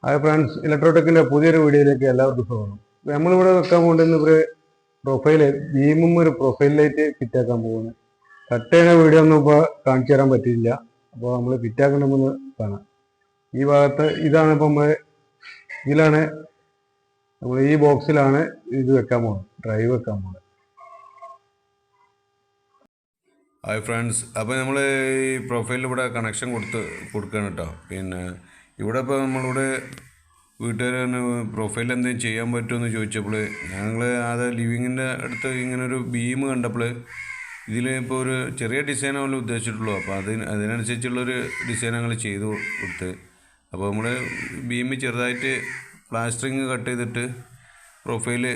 Hi friends, ഇലക്ട്രോടെക്കിന്റെ പുതിയൊരു വീഡിയോയിലേക്ക് എല്ലാവർക്കും സ്വാഗതം. നമ്മളിവിടെ വെക്കാൻ പോകുന്ന ഒരു പ്രൊഫൈല് ബീമും ഒരു പ്രൊഫൈൽ ലൈറ്റ് ഫിറ്റാക്കാൻ പോകുന്നത്. കട്ട് ചെയ്യുന്ന വീഡിയോ ഒന്നും ഇപ്പോൾ കാണിച്ചു തരാൻ പറ്റിയില്ല. അപ്പോൾ നമ്മൾ ഫിറ്റാക്കണമെന്ന് കാണാം. ഈ ഭാഗത്ത് ഇതാണ് ഇപ്പോൾ ഇതിലാണ് നമ്മൾ ഈ ബോക്സിലാണ് ഇത് വെക്കാൻ പോകുന്നത്, ഡ്രൈവ് വെക്കാൻ പോകുന്നത്. ഹായ് ഫ്രണ്ട്സ്, അപ്പോൾ നമ്മൾ ഈ പ്രൊഫൈലിൽ ഇവിടെ കണക്ഷൻ കൊടുക്കുകയാണ് കേട്ടോ. പിന്നെ ഇവിടെ ഇപ്പോൾ നമ്മളിവിടെ വീട്ടുകാർ പ്രൊഫൈൽ എന്തെങ്കിലും ചെയ്യാൻ പറ്റുമെന്ന് ചോദിച്ചപ്പോൾ ഞങ്ങൾ അത് ലിവിങ്ങിൻ്റെ അടുത്ത് ഇങ്ങനൊരു ബീം കണ്ടപ്പോൾ ഇതിൽ ഇപ്പോൾ ഒരു ചെറിയ ഡിസൈനാണല്ലോ ഉദ്ദേശിച്ചിട്ടുള്ളൂ. അപ്പോൾ അതിനനുസരിച്ചുള്ളൊരു ഡിസൈൻ ഞങ്ങൾ ചെയ്ത് കൊടുത്ത്. അപ്പോൾ നമ്മൾ ബീം ചെറുതായിട്ട് പ്ലാസ്റ്ററിങ് കട്ട് ചെയ്തിട്ട് പ്രൊഫൈല്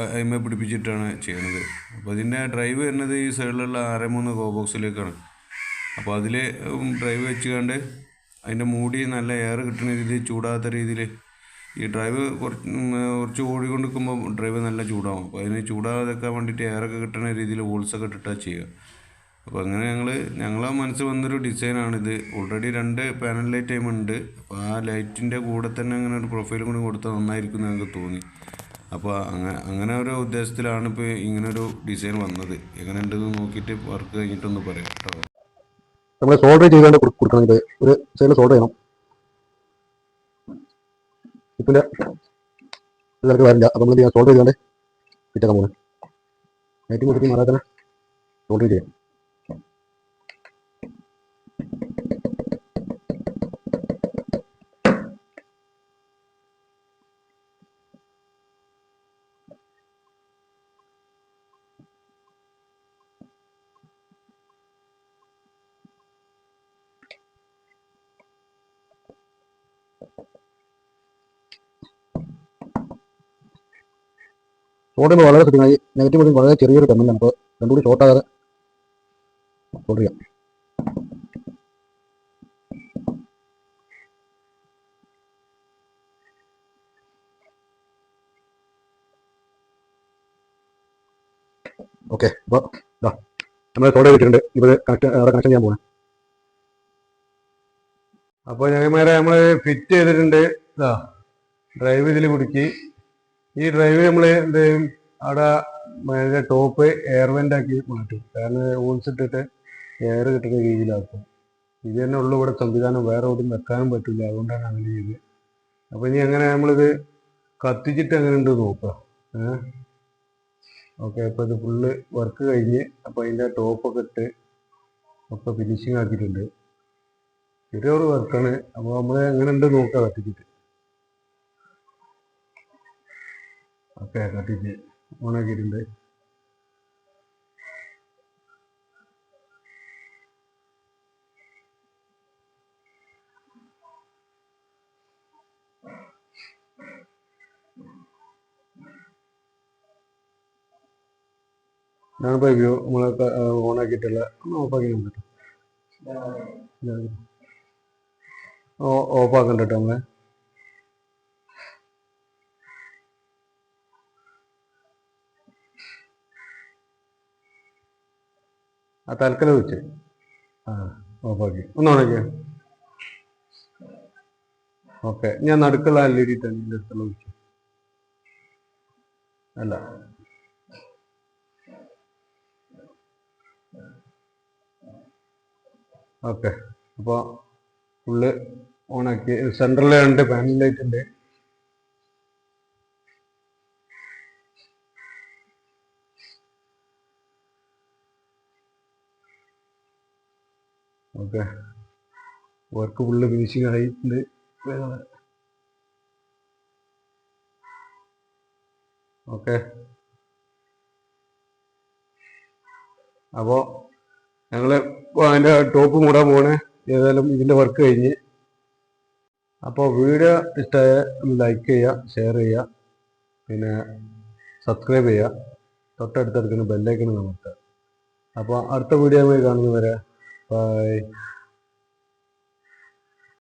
അതിന്മേൽ പിടിപ്പിച്ചിട്ടാണ് ചെയ്യുന്നത്. അപ്പോൾ ഇതിൻ്റെ ഡ്രൈവ് വരുന്നത് ഈ സൈഡിലുള്ള 6-3 ഗോ ബോക്സിലേക്കാണ്. അപ്പോൾ അതിൽ ഡ്രൈവ് വെച്ചുകൊണ്ട് അതിൻ്റെ മൂടി നല്ല എയർ കിട്ടുന്ന രീതിയിൽ, ചൂടാകാത്ത രീതിയിൽ ഈ ഡ്രൈവ് കുറച്ച് ഓടിക്കൊണ്ട് നിൽക്കുമ്പോൾ ഡ്രൈവ് നല്ല ചൂടാവും. അപ്പോൾ അതിന് ചൂടാകാതെക്കാൻ വേണ്ടിയിട്ട് എയറൊക്കെ കിട്ടുന്ന രീതിയിൽ വോൾസൊക്കെ ഇട്ടിട്ടാണ് ചെയ്യുക. അപ്പോൾ അങ്ങനെ ഞങ്ങളെ മനസ്സിൽ വന്നൊരു ഡിസൈനാണിത്. ഓൾറെഡി 2 പാനൽ ലൈറ്റ് ഉണ്ട്. അപ്പോൾ ആ ലൈറ്റിൻ്റെ കൂടെ തന്നെ അങ്ങനെ ഒരു പ്രൊഫൈലും കൂടി കൊടുത്താൽ നന്നായിരിക്കും ഞങ്ങൾക്ക് തോന്നി. അപ്പോൾ അങ്ങനെ ഒരു ഉദ്ദേശത്തിലാണ് ഇപ്പോൾ ഇങ്ങനൊരു ഡിസൈൻ വന്നത്. എങ്ങനെ ഉണ്ടെന്ന് നോക്കിയിട്ട് വർക്ക് കഴിഞ്ഞിട്ടൊന്ന് പറയാം കേട്ടോ. നമ്മൾ സോൾഡർ ചെയ്തുകൊണ്ട് കൊടുക്കണമെങ്കിൽ ഒരു സൈഡിൽ സോൾഡർ ചെയ്യണം. ഇപ്പിൻ്റെ ഇതിലേക്ക് വരില്ല. അപ്പോൾ നമ്മൾ സോൾഡർ ചെയ്തുകൊണ്ട് ഫിറ്റാക്കാൻ പോകുന്നത്. ലൈറ്റും കൊടുത്ത് മാറാതെ തന്നെ സോൾഡർ ചെയ്യാം. സോൾഡർ വളരെ സെറ്റിംഗായി. നെഗറ്റീവ് ബോർഡിൽ വളരെ ചെറിയൊരു ടെർമിനലാണ്. അപ്പോൾ രണ്ടും കൂടി ഷോർട്ടാകാതെ സോൾഡർ ചെയ്യാം. ഓക്കെ, അപ്പോൾ നമ്മൾ സോൾഡർ ചെയ്തിട്ടുണ്ട്. ഇപ്പോൾ കണക്ഷൻ ചെയ്യാൻ പോകുന്നത്. അപ്പോൾ ഞങ്ങന്മാരെ നമ്മൾ ഫിറ്റ് ചെയ്തിട്ടുണ്ട്. ഡ്രൈവ് ഇതിൽ കുടുക്കി. ഈ ഡ്രൈവ് നമ്മൾ എന്ത് ചെയ്യും, അവിടെ അതിൻ്റെ ടോപ്പ് എയർ വെൻ്റ് ആക്കി മാറ്റും. കാരണം ഹോൾസ് ഇട്ടിട്ട് എയർ കിട്ടുന്ന രീതിയിലാക്കും. ഇത് തന്നെ ഉള്ളു ഇവിടെ സംവിധാനം, വേറെ എവിടെയും വെക്കാനും പറ്റില്ല. അതുകൊണ്ടാണ് അങ്ങനെ ചെയ്ത്. അപ്പോൾ ഇനി എങ്ങനെ നമ്മളിത് കത്തിച്ചിട്ട് എങ്ങനെ ഉണ്ട് നോക്കുക. ഓക്കെ, അപ്പോൾ ഇത് ഫുള്ള് വർക്ക് കഴിഞ്ഞ്, അപ്പോൾ അതിൻ്റെ ടോപ്പൊക്കെ ഇട്ട് ഒക്കെ ഫിനിഷിങ് ആക്കിയിട്ടുണ്ട്. ചെറിയൊരു വർക്കാണ്. അപ്പോൾ നമ്മൾ എങ്ങനെ ഉണ്ട് നോക്കുക കത്തിച്ചിട്ട്. ഓക്കെ, കത്തിച്ച് ഓണാക്കിയിട്ടുണ്ട്. ഞാനിപ്പോൾ വ്യൂ നമ്മളൊക്കെ ഓണാക്കിയിട്ടുള്ള ഓഫാക്കി നോക്കട്ടെ. ഓഫാക്കണ്ട കേട്ടോ നമ്മളെ. ആ തൽക്കാലം വെച്ച് ഓഫാക്കി ഒന്ന് ഓണാക്കിയ. ഓക്കെ, ഞാൻ നടുക്കുള്ള LED തന്നെ ഇതിൻ്റെ അടുത്തുള്ള വെച്ചു. അല്ല, ഓക്കെ, അപ്പോൾ ഫുള്ള് ഓണാക്കി. സെൻട്രലിൽ 2 പാനൽ ലൈറ്റ് ഉണ്ട്. ഓക്കെ, വർക്ക് ഫുള്ള് ഫിനിഷിങ് ആയിട്ടുണ്ട്. ഓക്കെ, അപ്പോൾ ഞങ്ങൾ അതിൻ്റെ ടോപ്പ് മൂടാൻ പോണേ. ഏതായാലും ഇതിൻ്റെ വർക്ക് കഴിഞ്ഞ്. അപ്പോൾ വീഡിയോ ഇഷ്ടമായ ലൈക്ക് ചെയ്യുക, ഷെയർ ചെയ്യുക, പിന്നെ സബ്സ്ക്രൈബ് ചെയ്യുക. തൊട്ടടുത്തെടുക്കുന്ന ബെല്ലൈക്കൺ നമുക്ക്. അപ്പോൾ അടുത്ത വീഡിയോ കാണുന്നവരെ ബൈ.